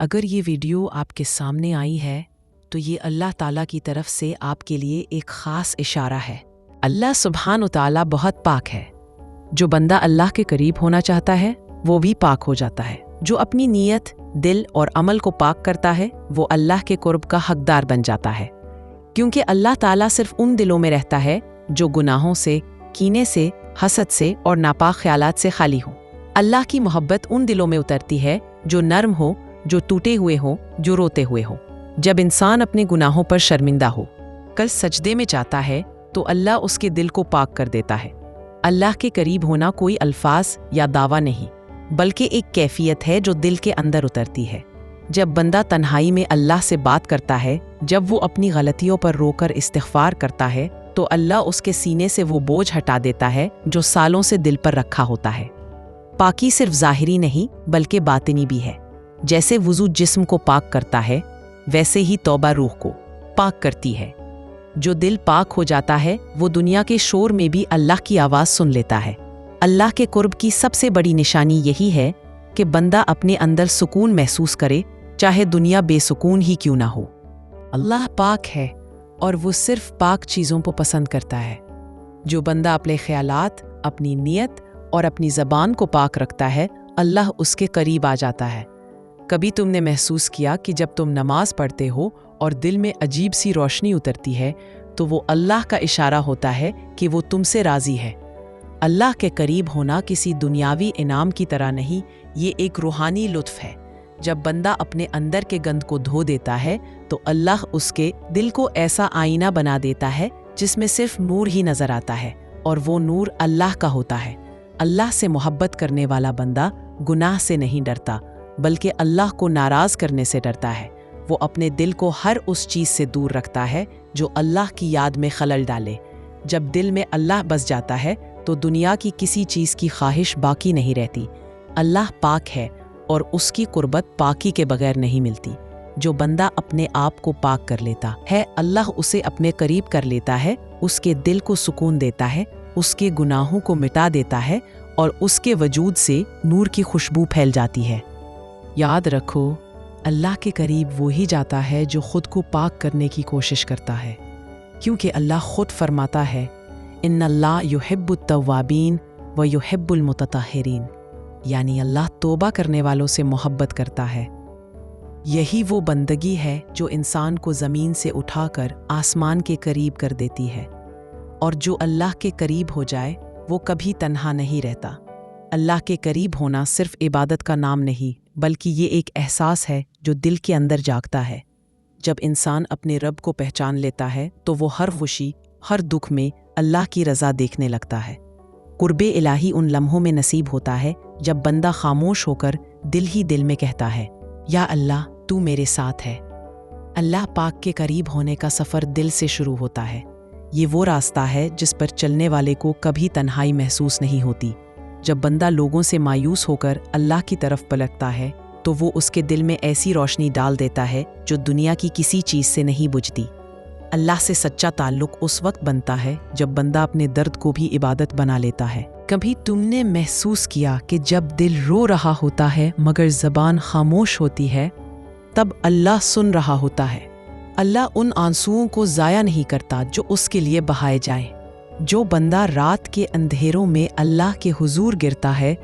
اگر یہ ویڈیو آپ کے سامنے آئی ہے تو یہ اللہ تعالیٰ کی طرف سے آپ کے لیے ایک خاص اشارہ ہے۔ اللہ سبحانہ و تعالیٰ بہت پاک ہے۔ جو بندہ اللہ کے قریب ہونا چاہتا ہے وہ بھی پاک ہو جاتا ہے۔ جو اپنی نیت، دل اور عمل کو پاک کرتا ہے وہ اللہ کے قرب کا حقدار بن جاتا ہے، کیونکہ اللہ تعالیٰ صرف ان دلوں میں رہتا ہے جو گناہوں سے، کینے سے، حسد سے اور ناپاک خیالات سے خالی ہوں۔ اللہ کی محبت ان دلوں میں اترتی ہے جو نرم ہو، جو ٹوٹے ہوئے ہوں، جو روتے ہوئے ہوں۔ جب انسان اپنے گناہوں پر شرمندہ ہو کر سجدے میں جاتا ہے تو اللہ اس کے دل کو پاک کر دیتا ہے۔ اللہ کے قریب ہونا کوئی الفاظ یا دعویٰ نہیں، بلکہ ایک کیفیت ہے جو دل کے اندر اترتی ہے۔ جب بندہ تنہائی میں اللہ سے بات کرتا ہے، جب وہ اپنی غلطیوں پر رو کر استغفار کرتا ہے تو اللہ اس کے سینے سے وہ بوجھ ہٹا دیتا ہے جو سالوں سے دل پر رکھا ہوتا ہے۔ پاکی صرف ظاہری نہیں بلکہ باطنی بھی ہے۔ جیسے وضو جسم کو پاک کرتا ہے ویسے ہی توبہ روح کو پاک کرتی ہے۔ جو دل پاک ہو جاتا ہے وہ دنیا کے شور میں بھی اللہ کی آواز سن لیتا ہے۔ اللہ کے قرب کی سب سے بڑی نشانی یہی ہے کہ بندہ اپنے اندر سکون محسوس کرے، چاہے دنیا بے سکون ہی کیوں نہ ہو۔ اللہ پاک ہے اور وہ صرف پاک چیزوں کو پسند کرتا ہے۔ جو بندہ اپنے خیالات، اپنی نیت اور اپنی زبان کو پاک رکھتا ہے، اللہ اس کے قریب آ جاتا ہے۔ کبھی تم نے محسوس کیا کہ جب تم نماز پڑھتے ہو اور دل میں عجیب سی روشنی اترتی ہے تو وہ اللہ کا اشارہ ہوتا ہے کہ وہ تم سے راضی ہے۔ اللہ کے قریب ہونا کسی دنیاوی انعام کی طرح نہیں، یہ ایک روحانی لطف ہے۔ جب بندہ اپنے اندر کے گند کو دھو دیتا ہے تو اللہ اس کے دل کو ایسا آئینہ بنا دیتا ہے جس میں صرف نور ہی نظر آتا ہے، اور وہ نور اللہ کا ہوتا ہے۔ اللہ سے محبت کرنے والا بندہ گناہ سے نہیں ڈرتا بلکہ اللہ کو ناراض کرنے سے ڈرتا ہے۔ وہ اپنے دل کو ہر اس چیز سے دور رکھتا ہے جو اللہ کی یاد میں خلل ڈالے۔ جب دل میں اللہ بس جاتا ہے تو دنیا کی کسی چیز کی خواہش باقی نہیں رہتی۔ اللہ پاک ہے اور اس کی قربت پاکی کے بغیر نہیں ملتی۔ جو بندہ اپنے آپ کو پاک کر لیتا ہے، اللہ اسے اپنے قریب کر لیتا ہے، اس کے دل کو سکون دیتا ہے، اس کے گناہوں کو مٹا دیتا ہے اور اس کے وجود سے نور کی خوشبو پھیل جاتی ہے۔ یاد رکھو، اللہ کے قریب وہی جاتا ہے جو خود کو پاک کرنے کی کوشش کرتا ہے، کیونکہ اللہ خود فرماتا ہے ان اللہ یحب التوابین و یحب المتطہرین، یعنی اللہ توبہ کرنے والوں سے محبت کرتا ہے۔ یہی وہ بندگی ہے جو انسان کو زمین سے اٹھا کر آسمان کے قریب کر دیتی ہے، اور جو اللہ کے قریب ہو جائے وہ کبھی تنہا نہیں رہتا۔ اللہ کے قریب ہونا صرف عبادت کا نام نہیں بلکہ یہ ایک احساس ہے جو دل کے اندر جاگتا ہے۔ جب انسان اپنے رب کو پہچان لیتا ہے تو وہ ہر خوشی، ہر دکھ میں اللہ کی رضا دیکھنے لگتا ہے۔ قرب الہی ان لمحوں میں نصیب ہوتا ہے جب بندہ خاموش ہو کر دل ہی دل میں کہتا ہے، یا اللہ تو میرے ساتھ ہے۔ اللہ پاک کے قریب ہونے کا سفر دل سے شروع ہوتا ہے۔ یہ وہ راستہ ہے جس پر چلنے والے کو کبھی تنہائی محسوس نہیں ہوتی۔ جب بندہ لوگوں سے مایوس ہو کر اللہ کی طرف پلٹتا ہے تو وہ اس کے دل میں ایسی روشنی ڈال دیتا ہے جو دنیا کی کسی چیز سے نہیں بجھتی۔ اللہ سے سچا تعلق اس وقت بنتا ہے جب بندہ اپنے درد کو بھی عبادت بنا لیتا ہے۔ کبھی تم نے محسوس کیا کہ جب دل رو رہا ہوتا ہے مگر زبان خاموش ہوتی ہے، تب اللہ سن رہا ہوتا ہے۔ اللہ ان آنسوؤں کو ضائع نہیں کرتا جو اس کے لیے بہائے جائیں۔ جو بندہ رات کے اندھیروں میں اللہ کے حضور گرتا ہے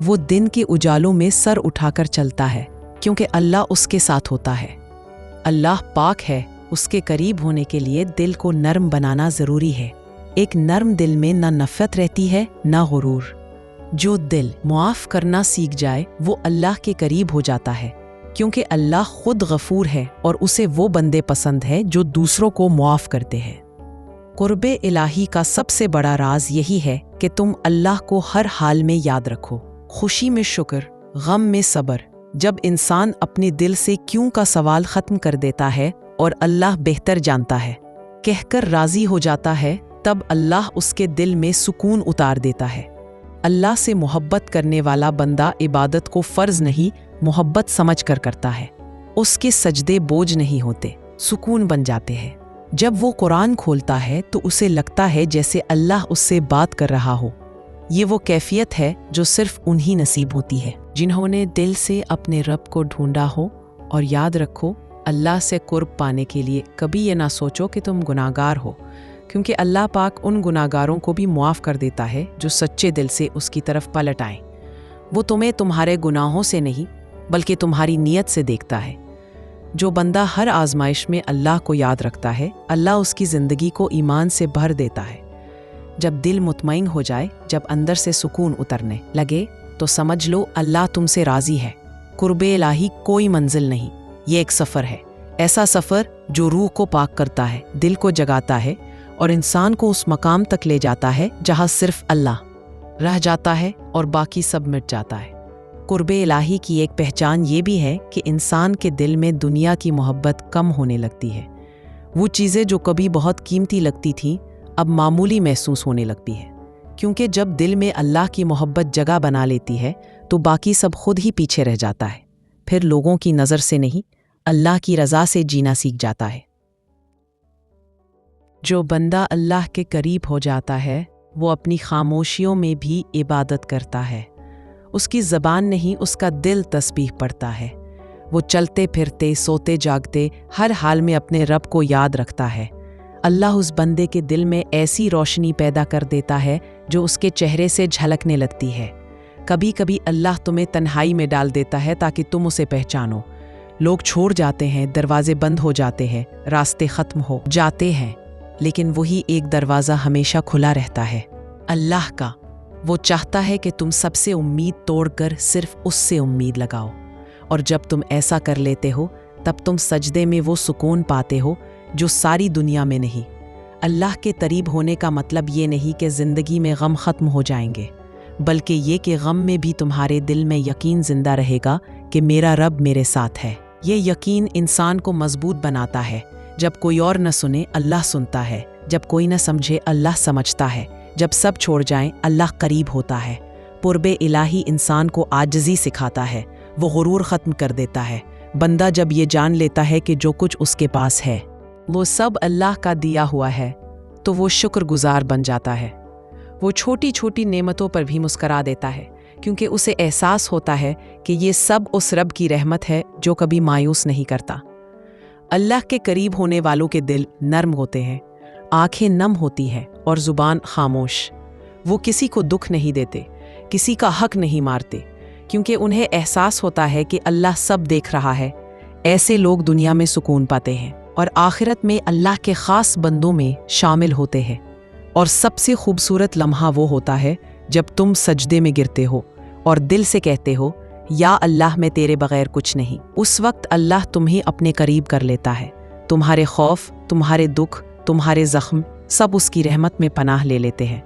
وہ دن کے اجالوں میں سر اٹھا کر چلتا ہے، کیونکہ اللہ اس کے ساتھ ہوتا ہے۔ اللہ پاک ہے، اس کے قریب ہونے کے لیے دل کو نرم بنانا ضروری ہے۔ ایک نرم دل میں نہ نفرت رہتی ہے نہ غرور۔ جو دل معاف کرنا سیکھ جائے وہ اللہ کے قریب ہو جاتا ہے، کیونکہ اللہ خود غفور ہے اور اسے وہ بندے پسند ہے جو دوسروں کو معاف کرتے ہیں۔ قرب الہی کا سب سے بڑا راز یہی ہے کہ تم اللہ کو ہر حال میں یاد رکھو، خوشی میں شکر، غم میں صبر۔ جب انسان اپنے دل سے کیوں کا سوال ختم کر دیتا ہے اور اللہ بہتر جانتا ہے کہہ کر راضی ہو جاتا ہے، تب اللہ اس کے دل میں سکون اتار دیتا ہے۔ اللہ سے محبت کرنے والا بندہ عبادت کو فرض نہیں، محبت سمجھ کر کرتا ہے۔ اس کے سجدے بوجھ نہیں ہوتے، سکون بن جاتے ہیں۔ جب وہ قرآن کھولتا ہے تو اسے لگتا ہے جیسے اللہ اس سے بات کر رہا ہو۔ یہ وہ کیفیت ہے جو صرف انہی نصیب ہوتی ہے جنہوں نے دل سے اپنے رب کو ڈھونڈا ہو اور یاد رکھو، اللہ سے قرب پانے کے لیے کبھی یہ نہ سوچو کہ تم گناہگار ہو، کیونکہ اللہ پاک ان گناہگاروں کو بھی معاف کر دیتا ہے جو سچے دل سے اس کی طرف پلٹ آئیں۔ وہ تمہیں تمہارے گناہوں سے نہیں بلکہ تمہاری نیت سے دیکھتا ہے۔ جو بندہ ہر آزمائش میں اللہ کو یاد رکھتا ہے، اللہ اس کی زندگی کو ایمان سے بھر دیتا ہے۔ جب دل مطمئن ہو جائے، جب اندر سے سکون اترنے لگے، تو سمجھ لو اللہ تم سے راضی ہے۔ قرب الہی کوئی منزل نہیں، یہ ایک سفر ہے، ایسا سفر جو روح کو پاک کرتا ہے، دل کو جگاتا ہے اور انسان کو اس مقام تک لے جاتا ہے جہاں صرف اللہ رہ جاتا ہے اور باقی سب مٹ جاتا ہے۔ قرب الہی کی ایک پہچان یہ بھی ہے کہ انسان کے دل میں دنیا کی محبت کم ہونے لگتی ہے۔ وہ چیزیں جو کبھی بہت قیمتی لگتی تھیں اب معمولی محسوس ہونے لگتی ہے، کیونکہ جب دل میں اللہ کی محبت جگہ بنا لیتی ہے تو باقی سب خود ہی پیچھے رہ جاتا ہے۔ پھر لوگوں کی نظر سے نہیں، اللہ کی رضا سے جینا سیکھ جاتا ہے۔ جو بندہ اللہ کے قریب ہو جاتا ہے وہ اپنی خاموشیوں میں بھی عبادت کرتا ہے۔ اس کی زبان نہیں، اس کا دل تسبیح پڑھتا ہے۔ وہ چلتے پھرتے، سوتے جاگتے، ہر حال میں اپنے رب کو یاد رکھتا ہے۔ اللہ اس بندے کے دل میں ایسی روشنی پیدا کر دیتا ہے جو اس کے چہرے سے جھلکنے لگتی ہے۔ کبھی کبھی اللہ تمہیں تنہائی میں ڈال دیتا ہے تاکہ تم اسے پہچانو۔ لوگ چھوڑ جاتے ہیں، دروازے بند ہو جاتے ہیں، راستے ختم ہو جاتے ہیں، لیکن وہی ایک دروازہ ہمیشہ کھلا رہتا ہے، اللہ کا۔ وہ چاہتا ہے کہ تم سب سے امید توڑ کر صرف اس سے امید لگاؤ، اور جب تم ایسا کر لیتے ہو تب تم سجدے میں وہ سکون پاتے ہو جو ساری دنیا میں نہیں۔ اللہ کے قریب ہونے کا مطلب یہ نہیں کہ زندگی میں غم ختم ہو جائیں گے، بلکہ یہ کہ غم میں بھی تمہارے دل میں یقین زندہ رہے گا کہ میرا رب میرے ساتھ ہے۔ یہ یقین انسان کو مضبوط بناتا ہے۔ جب کوئی اور نہ سنے، اللہ سنتا ہے۔ جب کوئی نہ سمجھے، اللہ سمجھتا ہے۔ جب سب چھوڑ جائیں، اللہ قریب ہوتا ہے۔ قرب الہی انسان کو عاجزی سکھاتا ہے، وہ غرور ختم کر دیتا ہے۔ بندہ جب یہ جان لیتا ہے کہ جو کچھ اس کے پاس ہے وہ سب اللہ کا دیا ہوا ہے، تو وہ شکر گزار بن جاتا ہے۔ وہ چھوٹی چھوٹی نعمتوں پر بھی مسکرا دیتا ہے، کیونکہ اسے احساس ہوتا ہے کہ یہ سب اس رب کی رحمت ہے جو کبھی مایوس نہیں کرتا۔ اللہ کے قریب ہونے والوں کے دل نرم ہوتے ہیں، آنکھیں نم ہوتی ہیں اور زبان خاموش۔ وہ کسی کو دکھ نہیں دیتے، کسی کا حق نہیں مارتے، کیونکہ انہیں احساس ہوتا ہے کہ اللہ سب دیکھ رہا ہے۔ ایسے لوگ دنیا میں سکون پاتے ہیں اور آخرت میں اللہ کے خاص بندوں میں شامل ہوتے ہیں۔ اور سب سے خوبصورت لمحہ وہ ہوتا ہے جب تم سجدے میں گرتے ہو اور دل سے کہتے ہو، یا اللہ میں تیرے بغیر کچھ نہیں۔ اس وقت اللہ تمہیں اپنے قریب کر لیتا ہے۔ تمہارے خوف، تمہارے دکھ، تمہارے زخم سب اس کی رحمت میں پناہ لے لیتے ہیں۔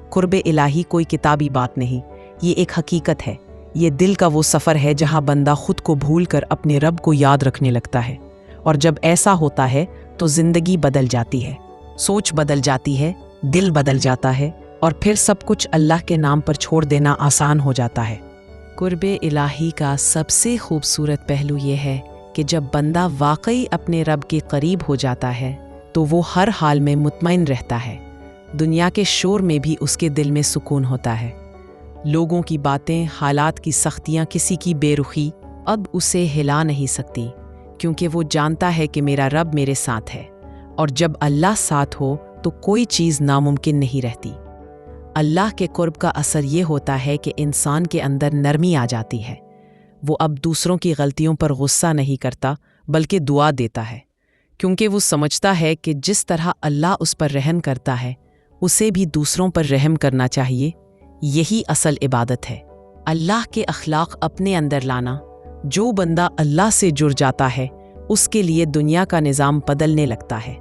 قرب الہی کوئی کتابی بات نہیں، یہ ایک حقیقت ہے۔ یہ دل کا وہ سفر ہے جہاں بندہ خود کو بھول کر اپنے رب کو یاد رکھنے لگتا ہے، اور جب ایسا ہوتا ہے تو زندگی بدل جاتی ہے، سوچ بدل جاتی ہے، دل بدل جاتا ہے، اور پھر سب کچھ اللہ کے نام پر چھوڑ دینا آسان ہو جاتا ہے۔ قرب الہی کا سب سے خوبصورت پہلو یہ ہے کہ جب بندہ واقعی اپنے رب کے قریب ہو جاتا ہے تو وہ ہر حال میں مطمئن رہتا ہے۔ دنیا کے شور میں بھی اس کے دل میں سکون ہوتا ہے۔ لوگوں کی باتیں، حالات کی سختیاں، کسی کی بے رخی اب اسے ہلا نہیں سکتی، کیونکہ وہ جانتا ہے کہ میرا رب میرے ساتھ ہے، اور جب اللہ ساتھ ہو تو کوئی چیز ناممکن نہیں رہتی۔ اللہ کے قرب کا اثر یہ ہوتا ہے کہ انسان کے اندر نرمی آ جاتی ہے۔ وہ اب دوسروں کی غلطیوں پر غصہ نہیں کرتا بلکہ دعا دیتا ہے، کیونکہ وہ سمجھتا ہے کہ جس طرح اللہ اس پر رحم کرتا ہے اسے بھی دوسروں پر رحم کرنا چاہیے۔ یہی اصل عبادت ہے، اللہ کے اخلاق اپنے اندر لانا۔ جو بندہ اللہ سے جڑ جاتا ہے اس کے لیے دنیا کا نظام بدلنے لگتا ہے۔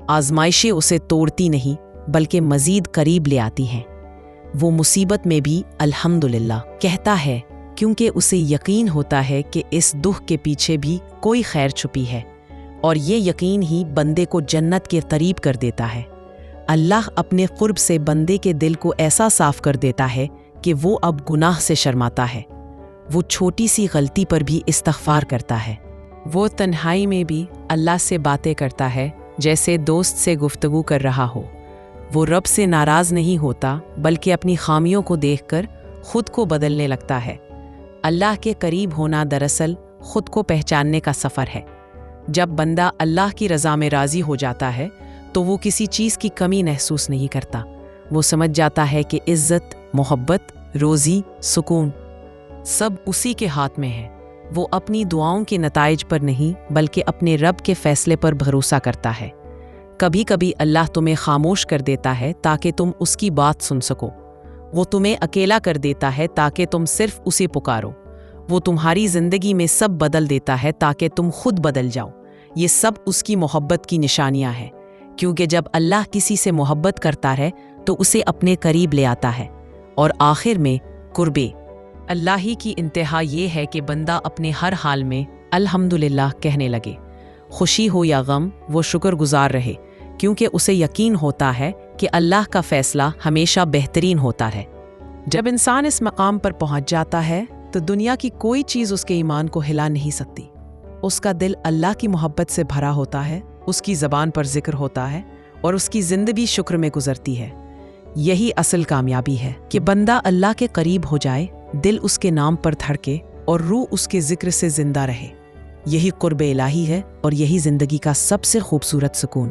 آزمائشیں اسے توڑتی نہیں بلکہ مزید قریب لے آتی ہیں۔ وہ مصیبت میں بھی الحمدللہ کہتا ہے، کیونکہ اسے یقین ہوتا ہے کہ اس دکھ کے پیچھے بھی کوئی خیر چھپی ہے، اور یہ یقین ہی بندے کو جنت کے قریب کر دیتا ہے۔ اللہ اپنے قرب سے بندے کے دل کو ایسا صاف کر دیتا ہے کہ وہ اب گناہ سے شرماتا ہے۔ وہ چھوٹی سی غلطی پر بھی استغفار کرتا ہے۔ وہ تنہائی میں بھی اللہ سے باتیں کرتا ہے جیسے دوست سے گفتگو کر رہا ہو۔ وہ رب سے ناراض نہیں ہوتا بلکہ اپنی خامیوں کو دیکھ کر خود کو بدلنے لگتا ہے۔ اللہ کے قریب ہونا دراصل خود کو پہچاننے کا سفر ہے۔ جب بندہ اللہ کی رضا میں راضی ہو جاتا ہے تو وہ کسی چیز کی کمی محسوس نہیں کرتا۔ وہ سمجھ جاتا ہے کہ عزت، محبت، روزی، سکون سب اسی کے ہاتھ میں ہے۔ وہ اپنی دعاؤں کے نتائج پر نہیں بلکہ اپنے رب کے فیصلے پر بھروسہ کرتا ہے۔ کبھی کبھی اللہ تمہیں خاموش کر دیتا ہے تاکہ تم اس کی بات سن سکو۔ وہ تمہیں اکیلا کر دیتا ہے تاکہ تم صرف اسے پکارو۔ وہ تمہاری زندگی میں سب بدل دیتا ہے تاکہ تم خود بدل جاؤ۔ یہ سب اس کی محبت کی نشانیاں ہیں، کیونکہ جب اللہ کسی سے محبت کرتا ہے تو اسے اپنے قریب لے آتا ہے۔ اور آخر میں قربے اللہ ہی کی انتہا یہ ہے کہ بندہ اپنے ہر حال میں الحمدللہ کہنے لگے۔ خوشی ہو یا غم وہ شکر گزار رہے، کیونکہ اسے یقین ہوتا ہے کہ اللہ کا فیصلہ ہمیشہ بہترین ہوتا ہے۔ جب انسان اس مقام پر پہنچ جاتا ہے تو دنیا کی کوئی چیز اس کے ایمان کو ہلا نہیں سکتی۔ اس کا دل اللہ کی محبت سے بھرا ہوتا ہے، اس کی زبان پر ذکر ہوتا ہے اور اس کی زندگی شکر میں گزرتی ہے۔ یہی اصل کامیابی ہے کہ بندہ اللہ کے قریب ہو جائے، دل اس کے نام پر دھڑکے اور روح اس کے ذکر سے زندہ رہے۔ یہی قرب الہی ہے اور یہی زندگی کا سب سے خوبصورت سکون۔